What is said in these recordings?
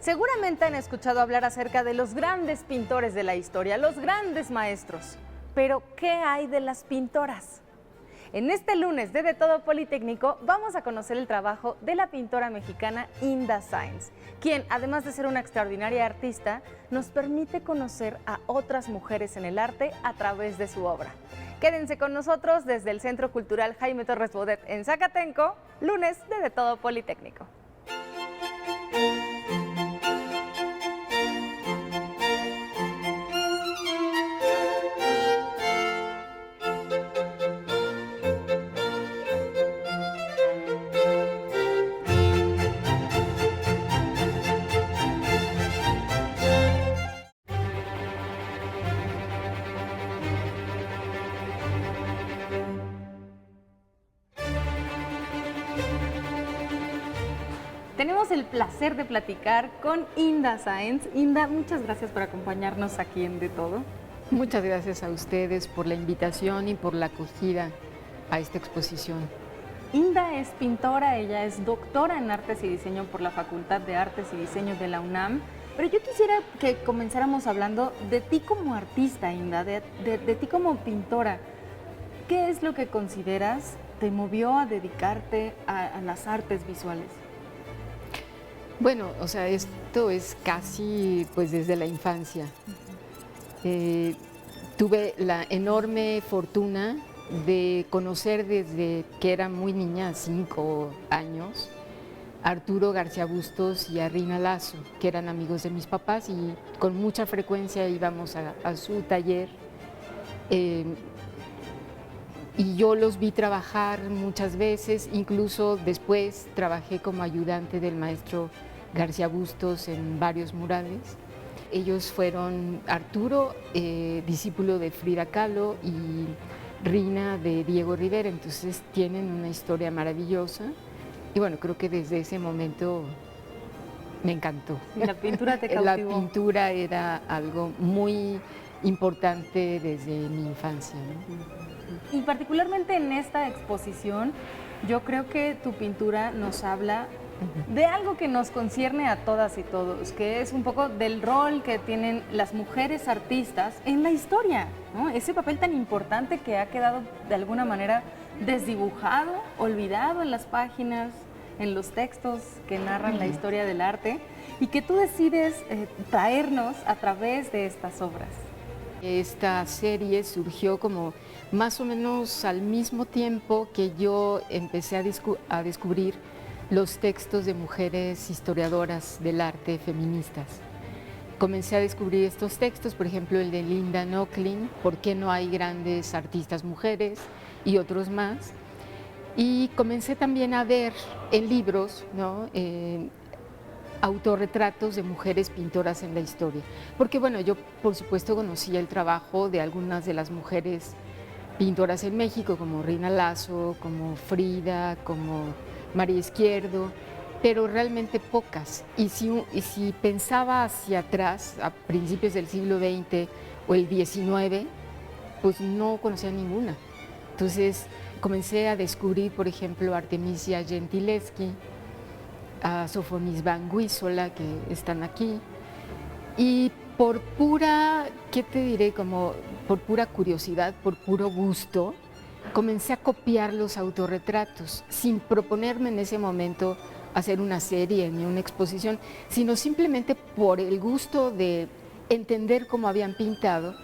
Seguramente han escuchado hablar acerca de los grandes pintores de la historia, los grandes maestros. Pero, ¿qué hay de las pintoras? En este lunes de Todo Politécnico vamos a conocer el trabajo de la pintora mexicana Inda Sáenz, quien, además de ser una extraordinaria artista, nos permite conocer a otras mujeres en el arte a través de su obra. Quédense con nosotros desde el Centro Cultural Jaime Torres Bodet en Zacatenco, lunes de Todo Politécnico. Tenemos el placer de platicar con Inda Sáenz. Inda, muchas gracias por acompañarnos aquí en De Todo. Muchas gracias a ustedes por la invitación y por la acogida a esta exposición. Inda es pintora, ella es doctora en Artes y Diseño por la Facultad de Artes y Diseño de la UNAM. Pero yo quisiera que comenzáramos hablando de ti como artista, Inda, de ti como pintora. ¿Qué es lo que consideras te movió a dedicarte a las artes visuales? Bueno, o sea, esto es casi pues desde la infancia. Tuve la enorme fortuna de conocer desde que era muy niña, 5 años, a Arturo García Bustos y a Rina Lazo, que eran amigos de mis papás y con mucha frecuencia íbamos a su taller. Y yo los vi trabajar muchas veces, incluso después trabajé como ayudante del maestro García Bustos en varios murales. Ellos fueron Arturo, discípulo de Frida Kahlo, y Rina de Diego Rivera, entonces tienen una historia maravillosa. Y bueno, creo que desde ese momento me encantó. ¿La pintura te cautivó? La pintura era algo muy importante desde mi infancia, ¿no? Y particularmente en esta exposición, yo creo que tu pintura nos habla de algo que nos concierne a todas y todos, que es un poco del rol que tienen las mujeres artistas en la historia, ¿no? Ese papel tan importante que ha quedado de alguna manera desdibujado, olvidado en las páginas, en los textos que narran la historia del arte, y que tú decides traernos a través de estas obras. Esta serie surgió como más o menos al mismo tiempo que yo empecé a descubrir los textos de mujeres historiadoras del arte feministas. Comencé a descubrir estos textos, por ejemplo el de Linda Nochlin, ¿Por qué no hay grandes artistas mujeres? Y otros más. Y comencé también a ver en libros, ¿no? Autorretratos de mujeres pintoras en la historia. Porque bueno, yo por supuesto conocía el trabajo de algunas de las mujeres pintoras en México, como Rina Lazo, como Frida, como María Izquierdo, pero realmente pocas. Y si pensaba hacia atrás, a principios del siglo XX o el XIX, pues no conocía ninguna. Entonces comencé a descubrir, por ejemplo, a Artemisia Gentileschi, a Sofonis Van Guisola, que están aquí, y por pura, ¿qué te diré? Como por pura curiosidad, por puro gusto, comencé a copiar los autorretratos, sin proponerme en ese momento hacer una serie ni una exposición, sino simplemente por el gusto de entender cómo habían pintado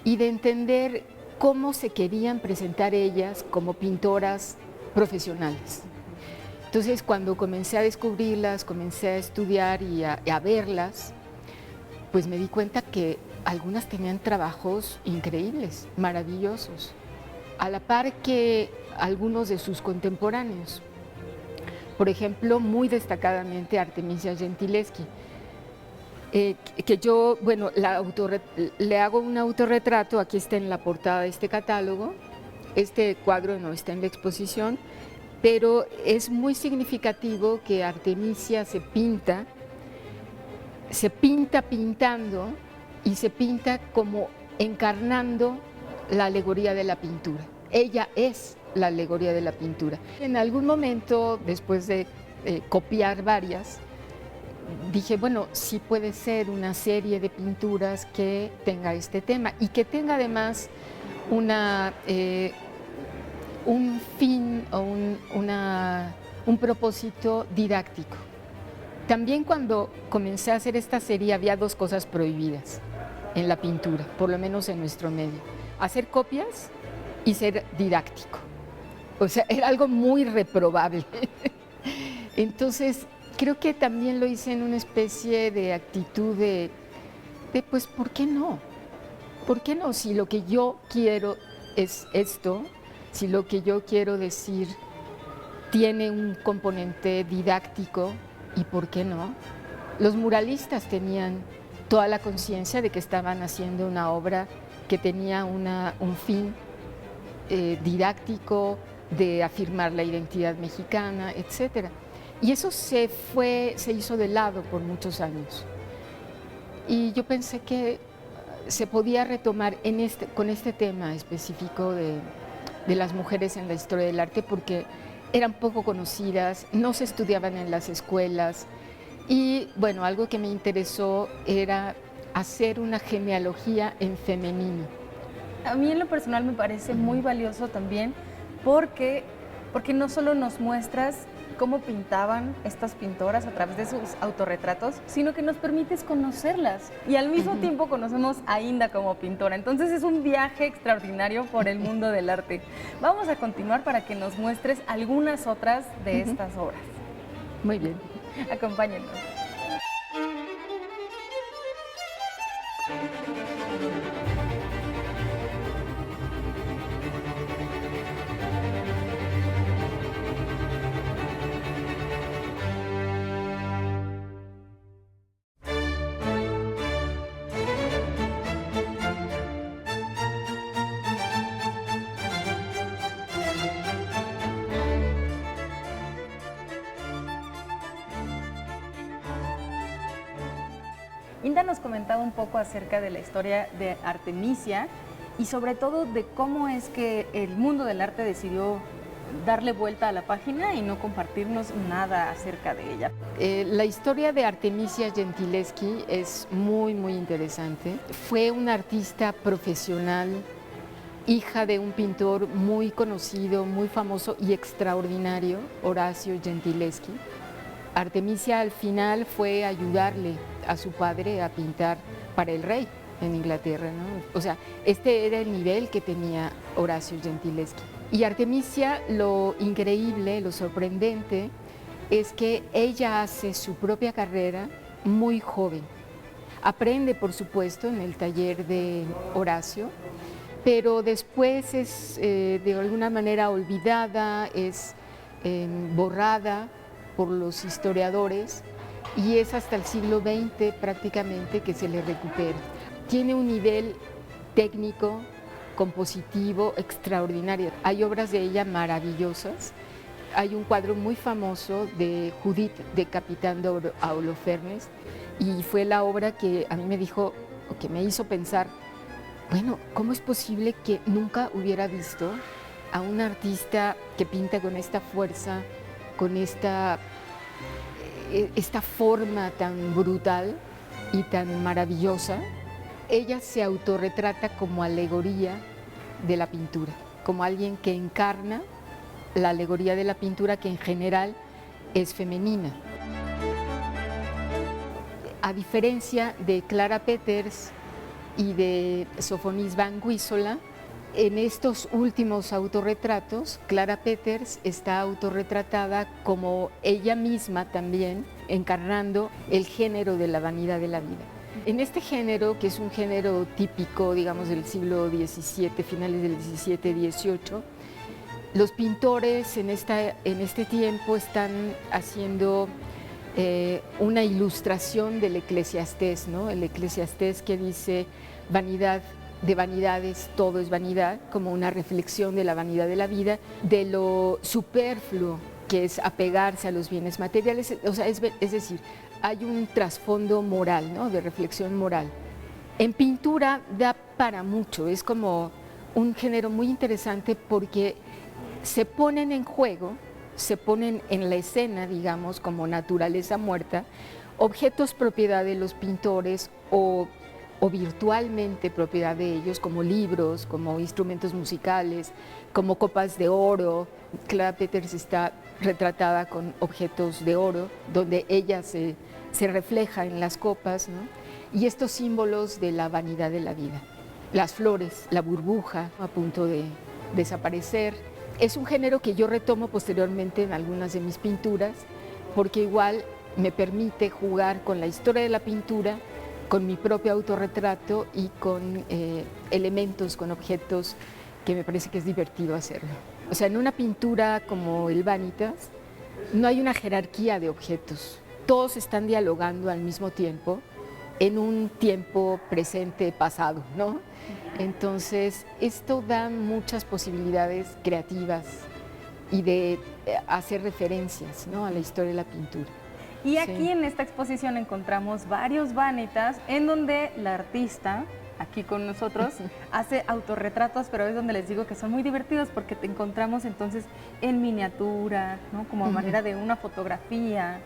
y de entender cómo se querían presentar ellas como pintoras profesionales. Entonces, cuando comencé a descubrirlas, comencé a estudiar y a verlas, pues me di cuenta que algunas tenían trabajos increíbles, maravillosos, a la par que algunos de sus contemporáneos. Por ejemplo, muy destacadamente Artemisia Gentileschi, que yo, bueno, le hago un autorretrato, aquí está en la portada de este catálogo, este cuadro no está en la exposición, pero es muy significativo que Artemisia se pinta pintando y se pinta como encarnando la alegoría de la pintura. Ella es la alegoría de la pintura. En algún momento, después de copiar varias, dije, bueno, sí puede ser una serie de pinturas que tenga este tema y que tenga además un fin o un propósito didáctico. También cuando comencé a hacer esta serie había dos cosas prohibidas en la pintura, por lo menos en nuestro medio: hacer copias y ser didáctico. O sea, era algo muy reprobable. Entonces, creo que también lo hice en una especie de actitud de pues, ¿por qué no? ¿Por qué no? Si lo que yo quiero es esto, si lo que yo quiero decir tiene un componente didáctico, ¿y por qué no? Los muralistas tenían toda la conciencia de que estaban haciendo una obra que tenía un fin didáctico, de afirmar la identidad mexicana, etcétera. Y eso se hizo de lado por muchos años. Y yo pensé que se podía retomar con este tema específico de las mujeres en la historia del arte, porque eran poco conocidas, no se estudiaban en las escuelas. Y bueno, algo que me interesó era hacer una genealogía en femenino. A mí en lo personal me parece muy valioso también porque no solo nos muestras cómo pintaban estas pintoras a través de sus autorretratos, sino que nos permites conocerlas y al mismo tiempo conocemos a Inda como pintora. Entonces es un viaje extraordinario por el mundo del arte. Vamos a continuar para que nos muestres algunas otras de estas obras. Muy bien. Acompáñenos. Inda nos comentaba un poco acerca de la historia de Artemisia y sobre todo de cómo es que el mundo del arte decidió darle vuelta a la página y no compartirnos nada acerca de ella. La historia de Artemisia Gentileschi es muy, muy interesante. Fue una artista profesional, hija de un pintor muy conocido, muy famoso y extraordinario, Horacio Gentileschi. Artemisia al final fue ayudarle a su padre a pintar para el rey en Inglaterra, ¿no? O sea, este era el nivel que tenía Horacio Gentileschi. Y Artemisia, lo increíble, lo sorprendente, es que ella hace su propia carrera muy joven. Aprende, por supuesto, en el taller de Horacio, pero después es de alguna manera olvidada, es borrada por los historiadores y es hasta el siglo XX prácticamente que se le recupera. Tiene un nivel técnico, compositivo extraordinario. Hay obras de ella maravillosas. Hay un cuadro muy famoso de Judith decapitando a Holofernes y fue la obra que a mí me dijo, o que me hizo pensar, bueno, ¿cómo es posible que nunca hubiera visto a un artista que pinta con esta fuerza, con esta forma tan brutal y tan maravillosa? Ella se autorretrata como alegoría de la pintura, como alguien que encarna la alegoría de la pintura, que en general es femenina. A diferencia de Clara Peters y de Sofonis van Guisola, en estos últimos autorretratos, Clara Peters está autorretratada como ella misma también, encarnando el género de la vanidad de la vida. En este género, que es un género típico, digamos, del siglo XVII, finales del XVII, XVIII, los pintores en este tiempo están haciendo una ilustración del Eclesiastés, ¿no? El Eclesiastés que dice vanidad de vanidades, todo es vanidad, como una reflexión de la vanidad de la vida, de lo superfluo que es apegarse a los bienes materiales, o sea, es decir, hay un trasfondo moral, ¿no? De reflexión moral. En pintura da para mucho, es como un género muy interesante porque se ponen en juego, se ponen en la escena, digamos, como naturaleza muerta, objetos propiedad de los pintores o virtualmente propiedad de ellos, como libros, como instrumentos musicales, como copas de oro. Clara Peters está retratada con objetos de oro, donde ella se refleja en las copas, ¿no? Y estos símbolos de la vanidad de la vida. Las flores, la burbuja a punto de desaparecer. Es un género que yo retomo posteriormente en algunas de mis pinturas, porque igual me permite jugar con la historia de la pintura, con mi propio autorretrato y con elementos, con objetos que me parece que es divertido hacerlo. O sea, en una pintura como el Vanitas no hay una jerarquía de objetos, todos están dialogando al mismo tiempo en un tiempo presente, pasado, ¿no? Entonces, esto da muchas posibilidades creativas y de hacer referencias, ¿no?, a la historia de la pintura. Y aquí en esta exposición encontramos varios Vanitas en donde la artista, aquí con nosotros, hace autorretratos, pero es donde les digo que son muy divertidos porque te encontramos entonces en miniatura, ¿no?, como a manera de una fotografía.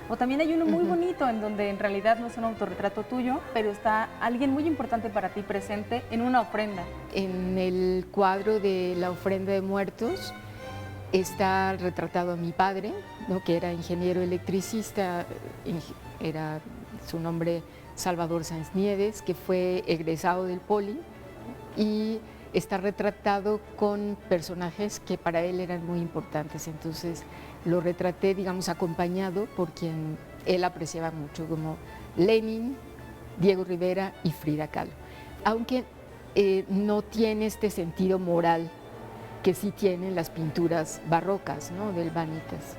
O también hay uno muy bonito en donde en realidad no es un autorretrato tuyo, pero está alguien muy importante para ti presente en una ofrenda. En el cuadro de la ofrenda de muertos está retratado a mi padre, ¿no?, que era ingeniero electricista, era su nombre Salvador Sáenz Nieves, que fue egresado del Poli, y está retratado con personajes que para él eran muy importantes. Entonces lo retraté, digamos, acompañado por quien él apreciaba mucho, como Lenin, Diego Rivera y Frida Kahlo. Aunque no tiene este sentido moral que sí tienen las pinturas barrocas, ¿no?, del Vanitas.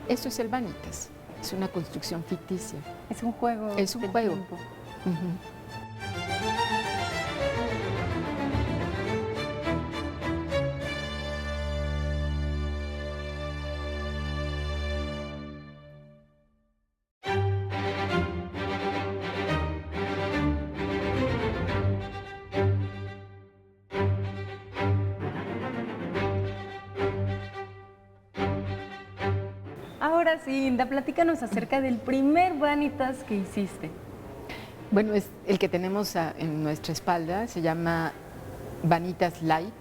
Eso es el Vanitas, es una construcción ficticia. Es un juego. Es un juego. Ahora sí, Inda, platícanos acerca del primer Vanitas que hiciste. Bueno, es el que tenemos en nuestra espalda, se llama Vanitas Light.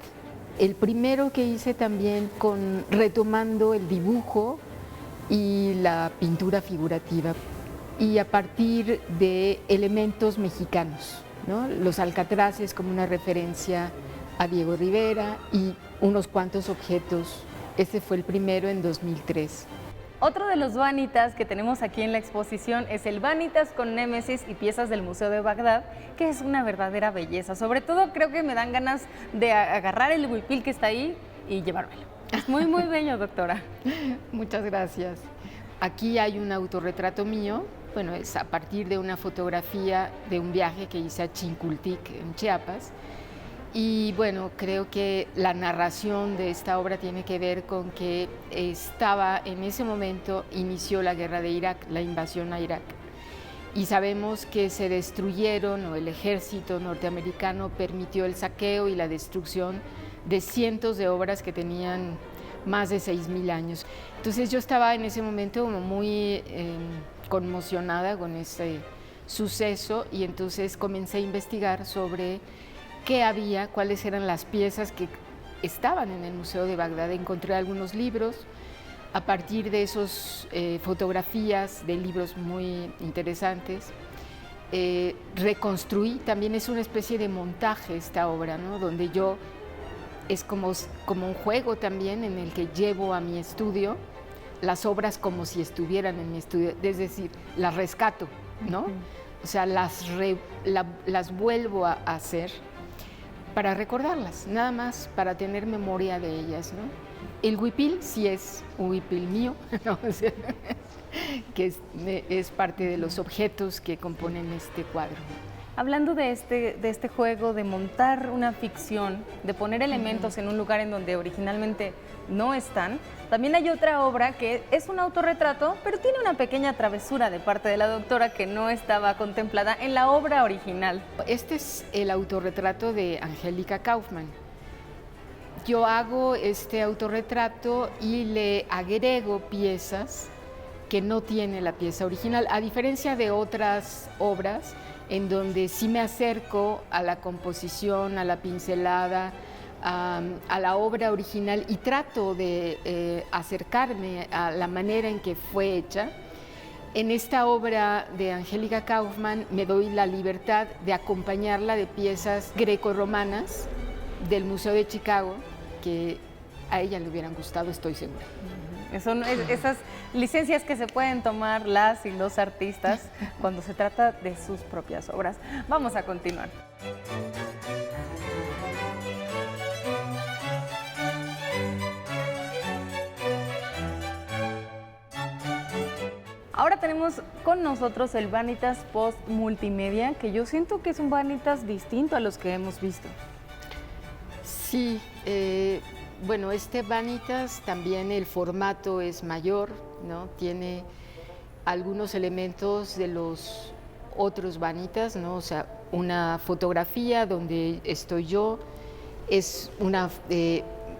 El primero que hice también retomando el dibujo y la pintura figurativa, y a partir de elementos mexicanos, ¿no? Los alcatraces como una referencia a Diego Rivera y unos cuantos objetos. Este fue el primero en 2003. Otro de los Vanitas que tenemos aquí en la exposición es el Vanitas con Némesis y piezas del Museo de Bagdad, que es una verdadera belleza. Sobre todo creo que me dan ganas de agarrar el huipil que está ahí y llevármelo. Es muy, muy bello, doctora. Muchas gracias. Aquí hay un autorretrato mío. Bueno, es a partir de una fotografía de un viaje que hice a Chincultic, en Chiapas. Y bueno, creo que la narración de esta obra tiene que ver con que en ese momento inició la guerra de Irak, la invasión a Irak. Y sabemos que se destruyeron, o el ejército norteamericano permitió el saqueo y la destrucción de cientos de obras que tenían más de 6.000 años. Entonces yo estaba en ese momento como muy conmocionada con ese suceso, y entonces comencé a investigar sobre qué había, cuáles eran las piezas que estaban en el Museo de Bagdad. Encontré algunos libros, a partir de esas fotografías de libros muy interesantes, reconstruí, también es una especie de montaje esta obra, ¿no?, donde yo, es como un juego también en el que llevo a mi estudio las obras como si estuvieran en mi estudio, es decir, las rescato, ¿no? O sea, las vuelvo a hacer para recordarlas, nada más para tener memoria de ellas, ¿no? El huipil sí es un huipil mío, ¿no? O sea, que es parte de los objetos que componen este cuadro. Hablando de este juego de montar una ficción, de poner elementos en un lugar en donde originalmente no están, también hay otra obra que es un autorretrato, pero tiene una pequeña travesura de parte de la doctora que no estaba contemplada en la obra original. Este es el autorretrato de Angélica Kauffmann. Yo hago este autorretrato y le agrego piezas que no tiene la pieza original, a diferencia de otras obras en donde sí me acerco a la composición, a la pincelada, a la obra original y trato de acercarme a la manera en que fue hecha. En esta obra de Angélica Kauffman me doy la libertad de acompañarla de piezas grecorromanas del Museo de Chicago que a ella le hubieran gustado, estoy segura. Son esas licencias que se pueden tomar las y los artistas cuando se trata de sus propias obras. Vamos a continuar. Ahora tenemos con nosotros el Vanitas Post Multimedia, que yo siento que es un Vanitas distinto a los que hemos visto. Sí, bueno, este Vanitas también el formato es mayor, ¿no? Tiene algunos elementos de los otros Vanitas, ¿no? O sea, una fotografía donde estoy yo, es una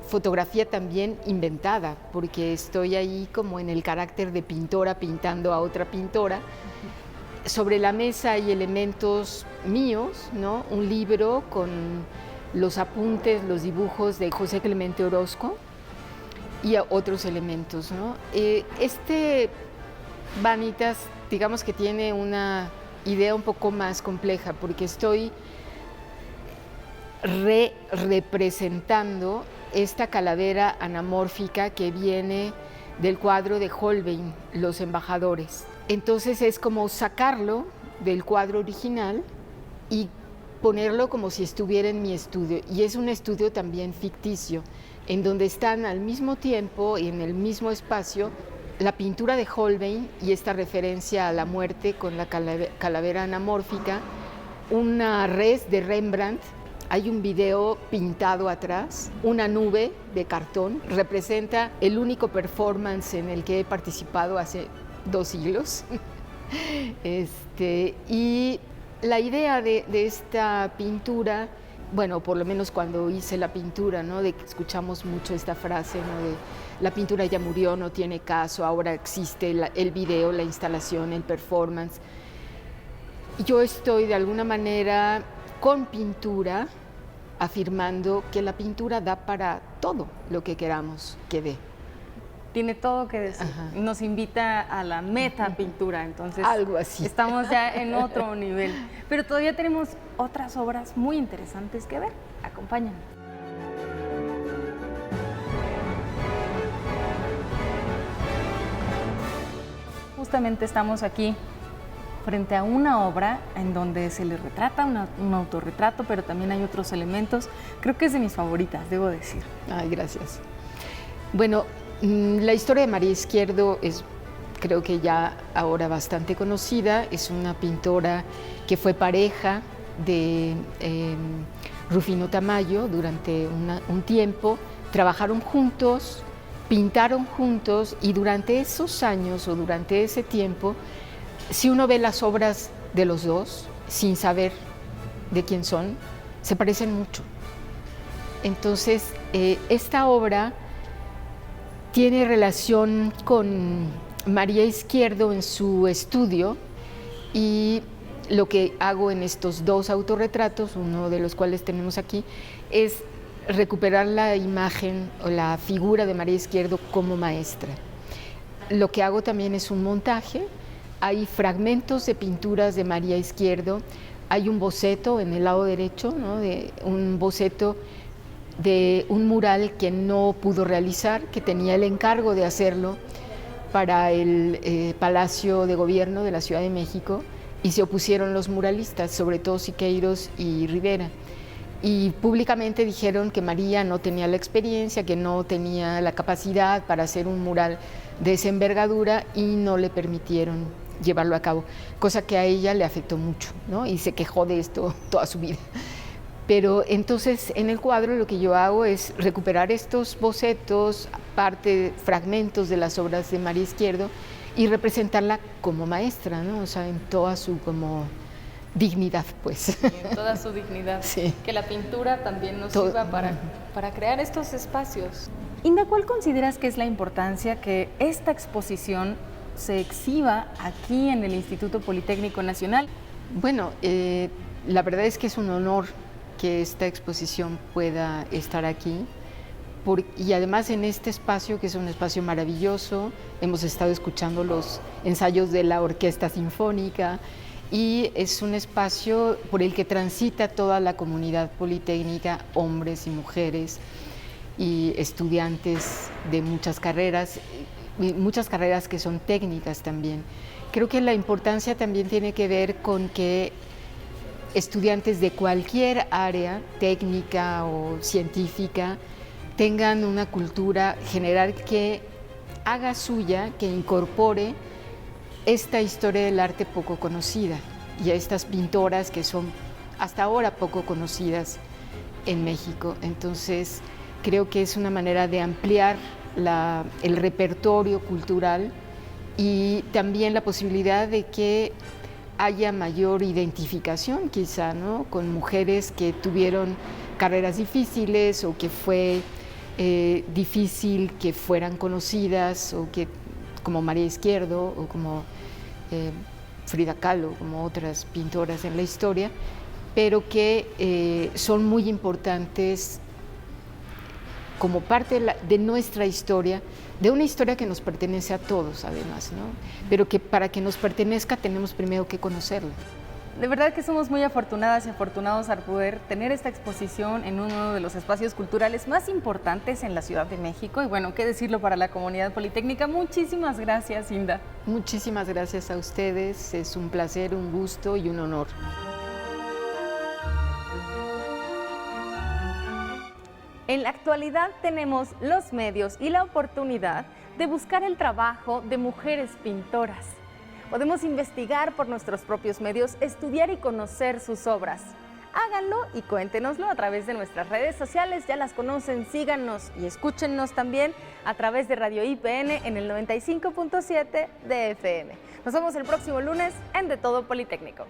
fotografía también inventada, porque estoy ahí como en el carácter de pintora pintando a otra pintora. Sobre la mesa hay elementos míos, ¿no? Un libro con los apuntes, los dibujos de José Clemente Orozco y otros elementos, ¿no? Este Vanitas, digamos que tiene una idea un poco más compleja, porque estoy representando esta calavera anamórfica que viene del cuadro de Holbein, Los Embajadores. Entonces es como sacarlo del cuadro original y ponerlo como si estuviera en mi estudio. Y es un estudio también ficticio, en donde están al mismo tiempo y en el mismo espacio la pintura de Holbein y esta referencia a la muerte con la calavera anamórfica, una res de Rembrandt. Hay un video pintado atrás, una nube de cartón, representa el único performance en el que he participado hace 2 siglos. Y la idea de esta pintura, bueno, por lo menos cuando hice la pintura, ¿no? De que escuchamos mucho esta frase, ¿no? De la pintura ya murió, no tiene caso, ahora existe el video, la instalación, el performance. Yo estoy de alguna manera con pintura afirmando que la pintura da para todo lo que queramos que dé. Tiene todo que decir. Ajá. Nos invita a la metapintura, entonces algo así. Estamos ya en otro nivel. Pero todavía tenemos otras obras muy interesantes que ver. Acompáñanos. Justamente estamos aquí frente a una obra en donde se le retrata un autorretrato, pero también hay otros elementos. Creo que es de mis favoritas, debo decir. Ay, gracias. Bueno, la historia de María Izquierdo es, creo que ya ahora bastante conocida. Es una pintora que fue pareja de Rufino Tamayo durante un tiempo. Trabajaron juntos, pintaron juntos y durante esos años o durante ese tiempo, si uno ve las obras de los dos, sin saber de quién son, se parecen mucho. Entonces, esta obra tiene relación con María Izquierdo en su estudio y lo que hago en estos 2 autorretratos, uno de los cuales tenemos aquí, es recuperar la imagen o la figura de María Izquierdo como maestra. Lo que hago también es un montaje. Hay fragmentos de pinturas de María Izquierdo, hay un boceto en el lado derecho, ¿no? De un boceto de un mural que no pudo realizar, que tenía el encargo de hacerlo para el Palacio de Gobierno de la Ciudad de México, y se opusieron los muralistas, sobre todo Siqueiros y Rivera, y públicamente dijeron que María no tenía la experiencia, que no tenía la capacidad para hacer un mural de esa envergadura y no le permitieron llevarlo a cabo, cosa que a ella le afectó mucho, ¿no? Y se quejó de esto toda su vida. Pero entonces en el cuadro lo que yo hago es recuperar estos bocetos, fragmentos de las obras de María Izquierdo y representarla como maestra, ¿no? O sea, en toda su como dignidad, pues. Y en toda su dignidad. Sí. Que la pintura también nos sirva para crear estos espacios. Inda, ¿cuál consideras que es la importancia que esta exposición se exhiba aquí en el Instituto Politécnico Nacional. Bueno, la verdad es que es un honor que esta exposición pueda estar aquí. Y además en este espacio, que es un espacio maravilloso, hemos estado escuchando los ensayos de la Orquesta Sinfónica y es un espacio por el que transita toda la comunidad politécnica, hombres y mujeres y estudiantes de muchas carreras que son técnicas también. Creo que la importancia también tiene que ver con que estudiantes de cualquier área técnica o científica tengan una cultura general que haga suya, que incorpore esta historia del arte poco conocida y a estas pintoras que son hasta ahora poco conocidas en México. Entonces, creo que es una manera de ampliar el repertorio cultural y también la posibilidad de que haya mayor identificación quizá, ¿no?, con mujeres que tuvieron carreras difíciles o que fue difícil que fueran conocidas, o que, como María Izquierdo o como Frida Kahlo, como otras pintoras en la historia, pero que son muy importantes como parte de nuestra historia, de una historia que nos pertenece a todos además, ¿no? Pero que para que nos pertenezca tenemos primero que conocerla. De verdad que somos muy afortunadas y afortunados al poder tener esta exposición en uno de los espacios culturales más importantes en la Ciudad de México. Y bueno, qué decirlo para la comunidad politécnica. Muchísimas gracias, Inda. Muchísimas gracias a ustedes. Es un placer, un gusto y un honor. En la actualidad tenemos los medios y la oportunidad de buscar el trabajo de mujeres pintoras. Podemos investigar por nuestros propios medios, estudiar y conocer sus obras. Háganlo y cuéntenoslo a través de nuestras redes sociales, ya las conocen, síganos y escúchennos también a través de Radio IPN en el 95.7 de FM. Nos vemos el próximo lunes en De Todo Politécnico.